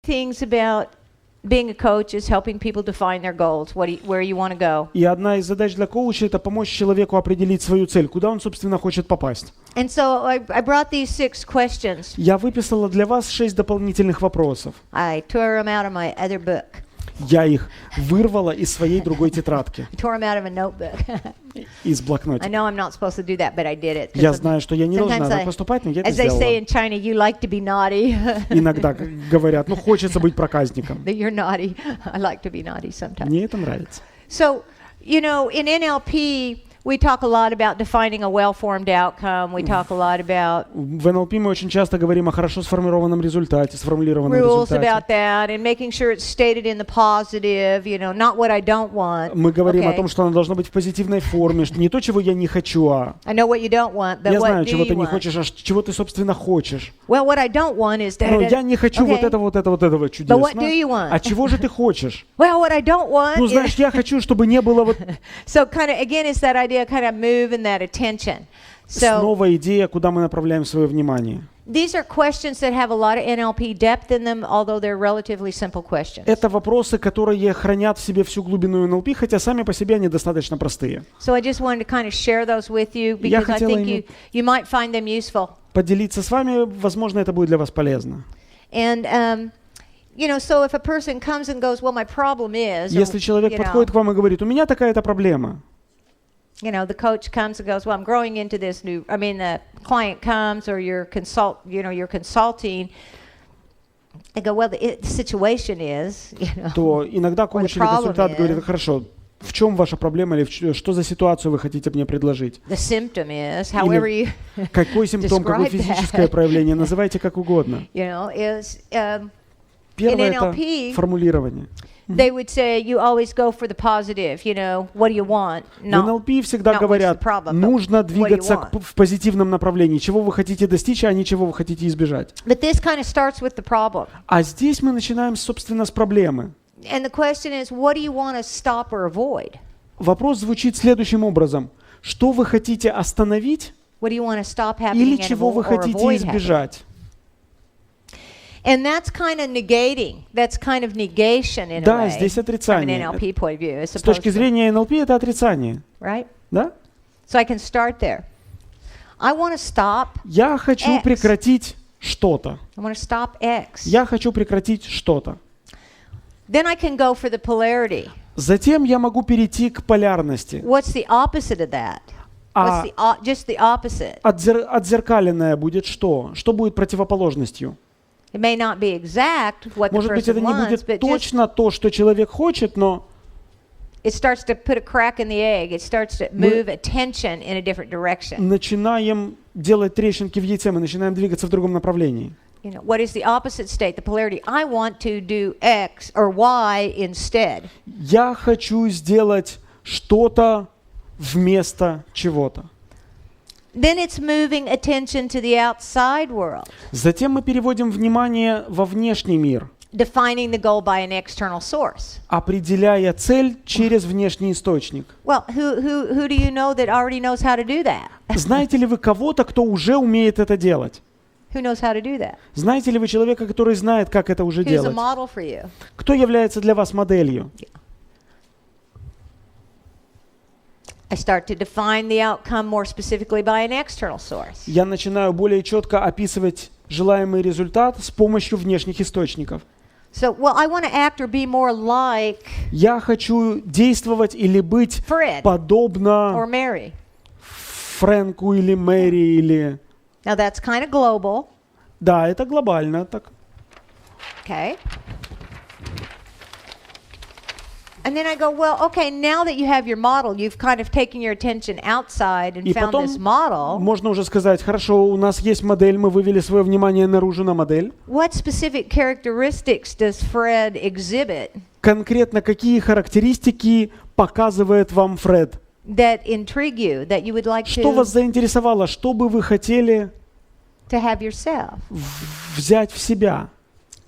things about being a coach is helping people define their goals, where you want to go. И одна из задач для коуча — это помочь человеку определить свою цель, куда он, собственно, хочет попасть. And so I brought these 6 questions. Я выписала для вас 6 дополнительных вопросов. I tore them out of my other book. Я их вырвала из своей другой тетрадки. I tore them out of a notebook. Из блокнотика. I know I'm not supposed to do that, but I did it. Я знаю, что я не должна так поступать, но я это сделала. As they say сделала. in China, you like to be naughty. Иногда говорят, ну хочется быть проказником. That you're naughty. I like to be naughty sometimes. Мне это нравится. So, you know, in NLP, we talk a lot about defining a well-formed outcome. We talk a lot about В НЛП мы очень часто говорим о хорошо сформированном результате, сформулированном rules результате. about that and making sure it's stated in the positive, you know, not what I don't want. Мы говорим о Okay. том, что оно должно быть в позитивной форме, что не то, чего я не хочу, а I know what you don't want, but я what знаю, do чего ты you не want? хочешь, а чего ты, собственно, хочешь. Well, what I don't want is Но я не хочу вот Okay. этого But what do you чудесного. want? А чего же ты хочешь? Well, what I don't want Ну, is знаешь, я хочу, чтобы не было вот so kind of again it's that idea kind of moving that attention. So снова идея, куда мы направляем свое внимание. these are questions that have a lot of NLP depth in them, although they're relatively simple questions. Это вопросы, которые хранят в себе всю глубину НЛП, хотя сами по себе они достаточно простые. So I just wanted to kind of share those with you Я because I хотела think you might find them useful. Поделиться с вами, возможно, это будет для вас полезно. And you know, so if a person comes and goes, well, my problem is, Если человек подходит к вам и говорит, у меня такая-то проблема, you know, the coach comes and goes, well, I'm growing into this new, I mean, the client comes or you're consulting, they go, well, the situation is, you know, то иногда коуч или консультант is- говорит, хорошо, в чем ваша проблема или что за ситуацию вы хотите мне предложить? the symptom is, however you, Какой симптом, какое describe физическое that. проявление, называйте как угодно. you know, is, Первое — In это NLP формулирование. they would say, you always go for the positive, you know, what do you want? В НЛП всегда not what's говорят, the problem, but нужно what do you двигаться want? в позитивном направлении, чего вы хотите достичь, а не чего вы хотите избежать. But this kind of starts with the problem. А здесь мы начинаем, собственно, с проблемы. And the question is, what do you want to stop or avoid? Вопрос звучит следующим образом. Что вы хотите остановить What do you want to stop happening или and чего вы or хотите avoid happening? избежать? And that's kind of negating. That's kind of negation in a Да, way. здесь From an отрицание. NLP point of view, as С точки opposed to, зрения НЛП это отрицание. right? Да? So I can start there. I want to stop. Я хочу X. прекратить что-то. I want to stop X. Я хочу прекратить что-то. Then I can go for the polarity. Затем я могу перейти к полярности. What's the opposite of that? What's just the opposite? Отзеркаленное будет что? Что будет противоположностью? It may not be exact what the Может быть, это person не wants, будет but just точно то, что человек хочет, но it starts to put a crack in the egg. It starts to move attention in a different direction. начинаем делать трещинки в яйце, мы начинаем двигаться в другом направлении. You know, what is the opposite state, the polarity? I want to do X or Y instead. Я хочу сделать что-то вместо чего-то. Then it's moving attention to the outside world, Затем мы переводим внимание во внешний мир, defining the goal by an external source. определяя цель через внешний источник. Well, who do you know that already knows how to do that? Знаете ли вы кого-то, кто уже умеет это делать? Who knows how to do that? Знаете ли вы человека, который знает, как это уже Who's a делать? model for you? Кто является для вас моделью? I start to define the outcome more specifically by an external source. Я начинаю более четко описывать желаемый результат с помощью внешних источников. So, well, I want to act or be more like Я хочу действовать или быть Fred or подобно Mary. Фрэнку или Мэри или... Now that's kind of global, Да, это глобально. Так. okay? And then I go, well, okay, now that you have your model, you've kind of taken your attention outside and И found потом this model. можно уже сказать, хорошо, у нас есть модель, мы вывели свое внимание наружу на модель. What specific characteristics does Fred exhibit Конкретно какие характеристики показывает вам Фред? that intrigue you, that you would like Что вас to заинтересовало? Что бы вы хотели have yourself? взять в себя?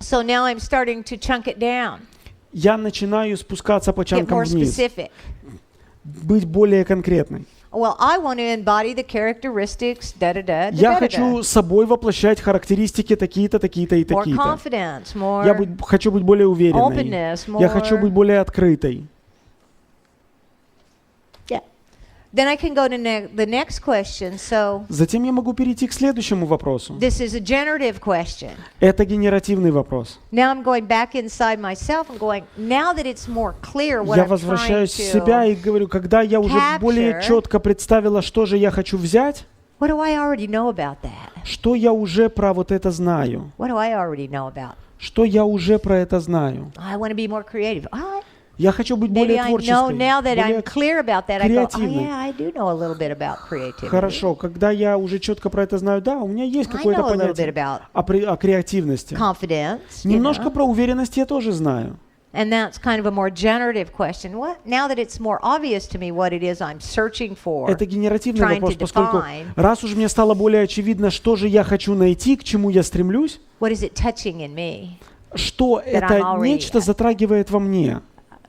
So now I'm starting to chunk it down, Я начинаю спускаться по get чанкам more вниз, specific. быть более конкретной. Well, I want to embody the characteristics, da-da-da, Я da-da-da. хочу собой воплощать характеристики такие-то, такие-то и More такие-то. confidence, Я more хочу быть более уверенной. openness, Я хочу быть more... более открытой. Yeah. Then I can go to the next question. So Затем я могу перейти к следующему вопросу. this is a generative question. Это генеративный вопрос. Now I'm going back inside myself and going, now that it's more clear what Я I'm trying возвращаюсь в себя to, и говорю, когда я уже более capture. четко представила, что же я хочу взять, what do I already know about that? что я уже про вот это знаю, What do I already know about? что я уже про это знаю. I want to be more creative. Я хочу быть Maybe более I know творческой, now that I'm более clear about that. I go, oh креативной. yeah, I do know a little bit about creativity. Хорошо, когда я уже четко про это знаю, да, у меня есть I какое-то know a little bit понятие about о креативности. confidence. Немножко про уверенность я тоже знаю. And that's kind of a more generative question. What now that it's more obvious to me what it is I'm searching for? Это генеративный trying вопрос, to поскольку define. раз уж мне стало более очевидно, что же я хочу найти, к чему я стремлюсь, What is it touching in me? что I'm это already- нечто затрагивает во мне.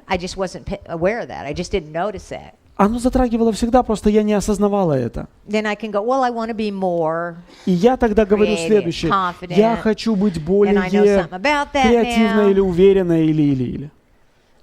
I just wasn't aware of that. I just didn't notice that. Оно затрагивало всегда, просто я не осознавала это. Then I can go, well, I want to be more, И я тогда говорю Creative, следующее. confident, Я хочу быть более and I know something about that креативной now. или уверенной, или.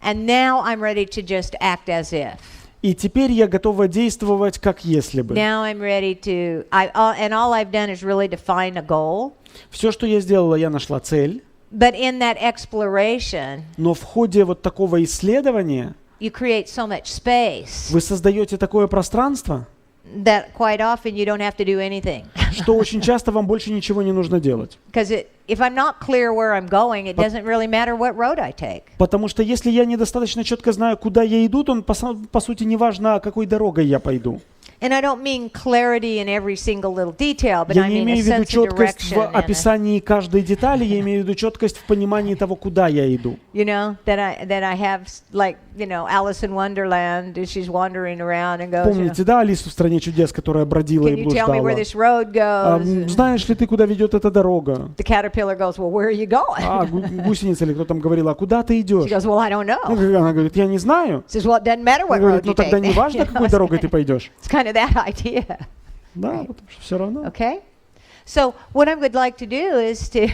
And now I'm ready to just act as if. И теперь я готова действовать, как если бы. Now I'm ready to, and all I've done is really define a goal. Все, что я сделала, я нашла цель. But in that exploration, Но в ходе вот такого исследования you create so much space вы создаете такое пространство, that quite often you don't have to do anything. что очень часто вам больше ничего не нужно делать. Because if I'm not clear where I'm going, it doesn't really matter what road I take. Потому что если я недостаточно четко знаю, куда я иду, то по сути не важно, какой дорогой я пойду. And I don't mean clarity in every single little detail, but Я I не mean a имею в виду sense of четкость direction. в описании каждой детали, я имею в виду четкость в понимании того, куда я иду. You know, that I have, like, you know, Alice in Wonderland, and she's wandering around and goes, you know, Помните, да, Алису в стране чудес, которая бродила can и you tell me where блуждала? this road goes? And Знаешь ли ты, куда ведет эта дорога? the caterpillar goes, well, where are you going? Гусеница или кто там говорила, а куда ты She идешь? goes, well, I don't know. Она говорит, я не знаю. Says, well, it doesn't matter what Она говорит, road ну you тогда take. не важно, You know, какой дорогой ты пойдешь. it's kind of that idea. Да, потому что все равно. Okay? So what I would like to do is to,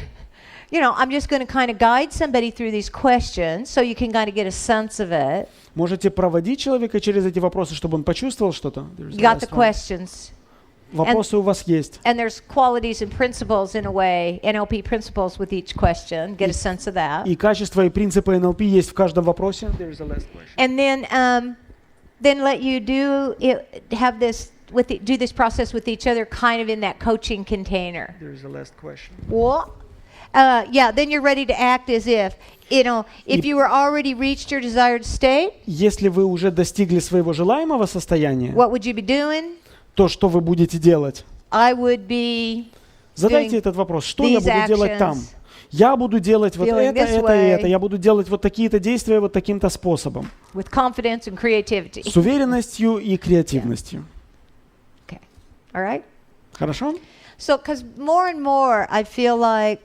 you know, I'm just going to kind of guide somebody through these questions so you can kind of get a sense of it. Можете проводить человека через эти вопросы, чтобы он почувствовал что-то? You got the questions. Вопросы у вас есть. And there's qualities and principles in a way, NLP principles with each question. Get a sense of that. И качества и принципы НЛП есть в каждом вопросе. And then let you do it, have this do this process with each other, kind of in that coaching container. What? Yeah. Then you're ready to act as if, you know, if you were already reached your desired state. Если вы уже достигли своего желаемого состояния, What would you be doing? то, что вы будете делать? I would be Задайте doing этот вопрос. Что я these буду делать там? actions. Я буду делать вот Feeling это, this это и way. это. Я буду делать вот такие-то действия вот таким-то способом. with confidence and creativity. С уверенностью и креативностью. Okay. All right. Хорошо? So, because more and more, I feel like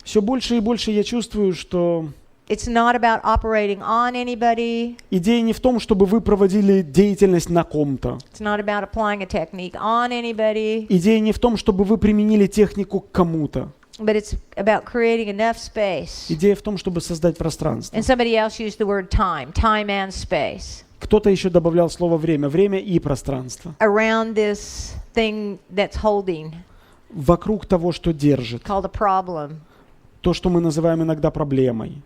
Все больше и больше я чувствую, что it's not about operating on anybody. идея не в том, чтобы вы проводили деятельность на ком-то. It's not about applying a technique on anybody. Идея не в том, чтобы вы применили технику к кому-то. But it's about creating enough space. Идея в том, чтобы создать пространство. And somebody else used the word time and space. Кто-то еще добавлял слово время. Время и пространство. Around this thing that's holding, Вокруг того, что держит. called a problem. То, что мы называем иногда проблемой.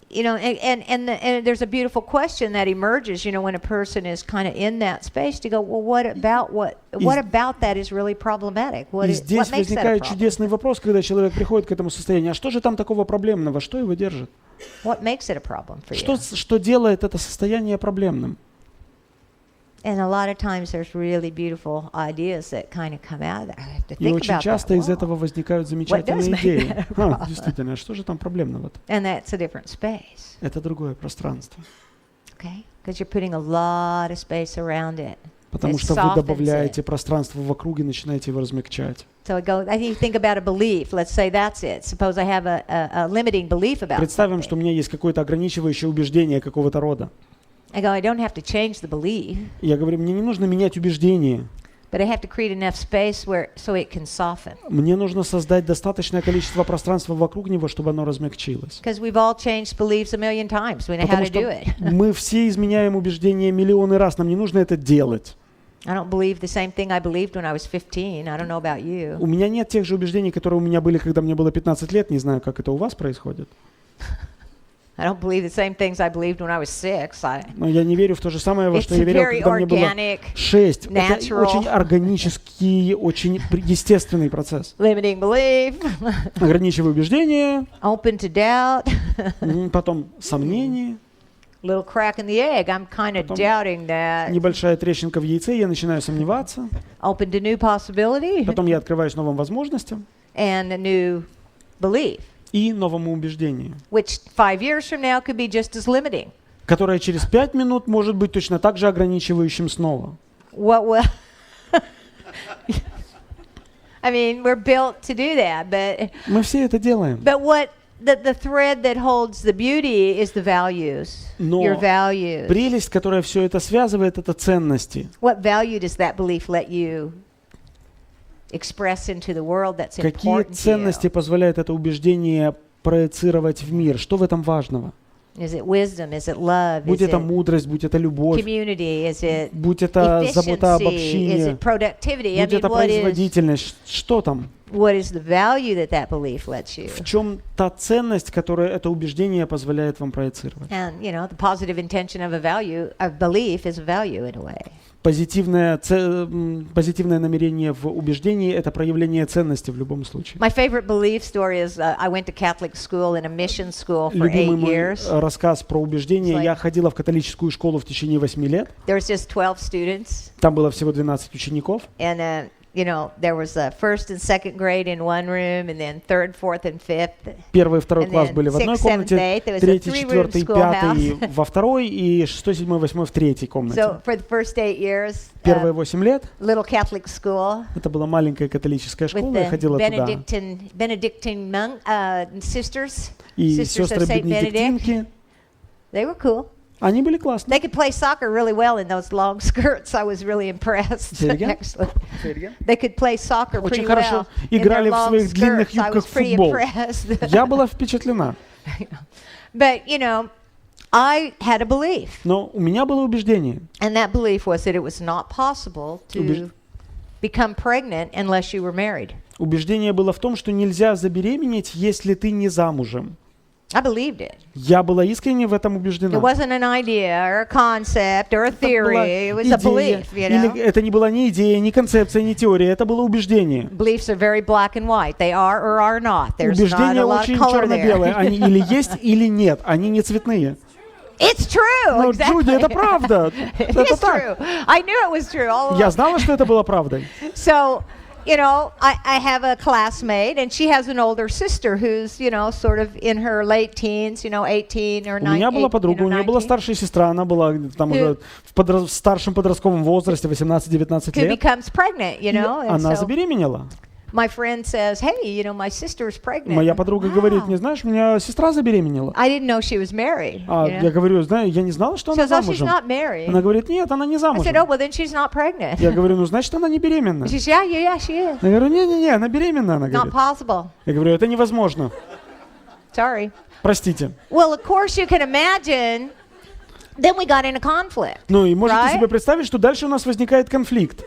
You know, and there's a beautiful question that emerges, you know, when a person is kind of in that space to go, well, what about that is really problematic? И здесь What makes that a возникает problem? чудесный вопрос, когда человек приходит к этому состоянию. А что же там такого проблемного? Что его держит? What makes it a problem for you? Что делает это состояние проблемным? And a lot of times there's really beautiful ideas that kind of come out of that. I have to И think очень about часто that. из этого Wow. возникают does замечательные make идеи. that a problem? Действительно, а что же там проблемного-то? And that's a different space, Это другое пространство. okay? Because you're putting a lot of space around it. Потому It что вы softens добавляете it. пространство вокруг и начинаете его размягчать. So I think you think about a belief. Let's say that's it. Suppose I have a limiting belief about Представим, something. что у меня есть какое-то ограничивающее убеждение какого-то рода. I go, I don't have to change the belief, Я говорю, мне не нужно менять убеждения. but I have to create enough space so it can soften. Мне нужно создать достаточное количество пространства вокруг него, чтобы оно размягчилось. Because we've all changed beliefs a million times. We know how Потому to do что it. мы все изменяем убеждения миллионы раз, нам не нужно это делать. I don't believe the same thing I believed when I was 15. I don't know about you. У меня нет тех же убеждений, которые у меня были, когда мне было 15 лет. Не знаю, как это у вас происходит. I don't believe the same things I believed when I was 6. Но я не верю в то же самое, во It's что я верил, very когда мне было organic, 6. Это natural. очень органический, очень естественный процесс. Limiting belief, Ограничиваю убеждения, open to doubt, потом сомнения, little crack in the egg. I'm kind of Потом doubting that. небольшая трещинка в яйце, я начинаю сомневаться. Open to new possibility Потом я открываюсь новым возможностям and a new belief, и новому убеждению, which 5 years from now could be just as limiting. которое через 5 минут может быть точно так же ограничивающим снова. What will I mean, we're built to do that, Мы все это делаем. but what the thread that holds the beauty is the values. Но Your values. прелесть, которая все это связывает, это ценности. What value does that belief let you express into the world that's Какие important to ценности you? позволяет это убеждение проецировать в мир? Что в этом важного? Is it wisdom? Is it love? Будь Is это it мудрость, будь это любовь, community? Is it будь это забота об efficiency? Is общине, it productivity? I будь mean, это производительность, что там? what is the value that belief lets you? В чем та ценность, которую это убеждение позволяет вам проецировать? And you know, the positive intention of a belief is a value in a way. Позитивное намерение в убеждении – это проявление ценности в любом случае. My favorite belief story is I went to Catholic school and a mission school for 8 Любимый мой years. рассказ про убеждение. It's like- Я ходила в католическую школу в течение 8 лет. There was just 12 students, Там было всего 12 учеников. and you know, there was first and second grade in one room, and then third, fourth, and fifth. Первый и второй And класс then были в одной 6th, 7th, комнате, 8th. There was a третий, 3-room четвертый, пятый schoolhouse. во второй, и шестой, седьмой, восьмой в третьей комнате. So for the first 8 years, Первые 8 лет little Catholic school это была маленькая католическая with школа, я the ходила туда. Benedictine monk sisters, И sisters сестры of Saint Benedict. бенедиктинки, They were cool. они были классные. They could play soccer really well in those long skirts. I was really impressed. Say it again? Actually, they could play soccer Очень pretty хорошо well in their играли в long своих длинных skirts. I юбках was в pretty футбол. impressed. Я была впечатлена. But you know, I had a belief, Но у меня было убеждение. and that belief was that it was not possible Убеж- to become pregnant unless you were married. Убеждение было в том, что нельзя забеременеть, если ты не замужем. I believed it. Я была искренне в этом It убеждена. wasn't an idea or a concept or a Это была theory. It was a идея, belief, you know. или это не была ни идея, ни концепция, ни теория, это было убеждение. Beliefs are very black and white. They are or are not. There's not Убеждения a lot of очень color черно-белые. there. Они или есть, или нет. Они не цветные. It's true. Но, Exactly. Джуди, это правда. It Это is так. true. I knew it was true all Я along. знала, что это было правдой. So, you know, I have a classmate, and she has an older sister who's, you know, sort of in her late teens, you know, 18 or У меня 19. была подруга, у нее была 19, старшая сестра, она была там уже в старшем подростковом возрасте, 18-19 who лет. becomes pregnant, you И know. And она so забеременела. my friend says, hey, you know, my sister's pregnant. Моя подруга говорит, не знаешь, у меня сестра забеременела. I didn't know she was married. А you know? я говорю, знаю, я не знала, что She она says, oh, she's замужем. not married. Она говорит, нет, она не I замужем. said, oh, well, then she's not pregnant. Я говорю, ну, значит, она не беременна. She says, yeah, she is. Я говорю, не-не-не, она беременна, она Not говорит. possible. Я говорю, это невозможно. Sorry. Простите. Well, of course you can imagine. Then we got in a conflict. Ну и можете Right? себе представить, что дальше у нас возникает конфликт.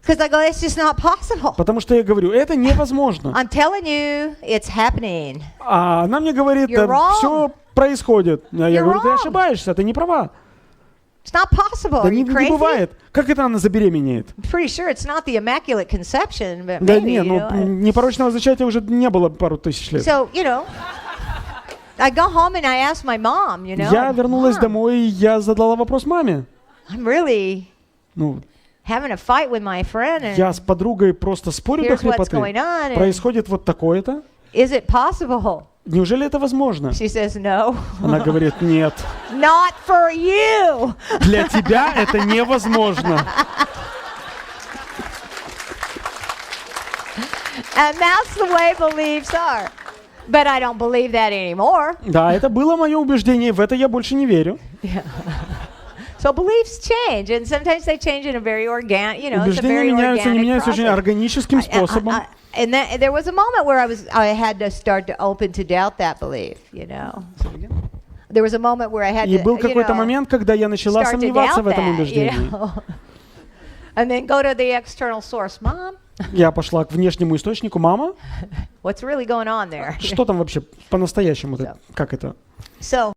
Because I go, it's just not possible. Потому что я говорю, это невозможно. I'm telling you, it's happening. А она мне говорит, You're wrong. все происходит. А я You're говорю, ты wrong. ошибаешься, ты не права. It's not possible. Да Are не, you не crazy? бывает. Как это она забеременеет? I'm pretty sure it's not the immaculate conception, but Да maybe, не, you ну know. непорочного зачатия уже не было пару тысяч лет. So, you know, I go home and I ask my mom, you know. Я вернулась "Mom, домой, и я задала вопрос маме. I'm really Ну, having a fight with my friend, and я с подругой просто спорю до here's what's going хрипоты. on. And Происходит вот такое-то. is it possible? Неужели это возможно? She says, no, Она говорит, нет. not for you. Для тебя это невозможно. And that's the way beliefs are. But I don't believe that anymore. Да, это было мое убеждение, в это я больше не верю. So beliefs change, and sometimes they change in a very organic, you know, it's a Убеждения very меняются, они organic меняются очень process. органическим способом. And there was a moment where I had to start to open to doubt that belief, you know. There was a moment where I had И to, был you какой-то know, момент, когда я начала start to сомневаться doubt в этом that, you убеждении. know. And then go to the external source. Mom, Я пошла к внешнему источнику. Мама, what's really going on there? что там вообще по-настоящему? Как это? So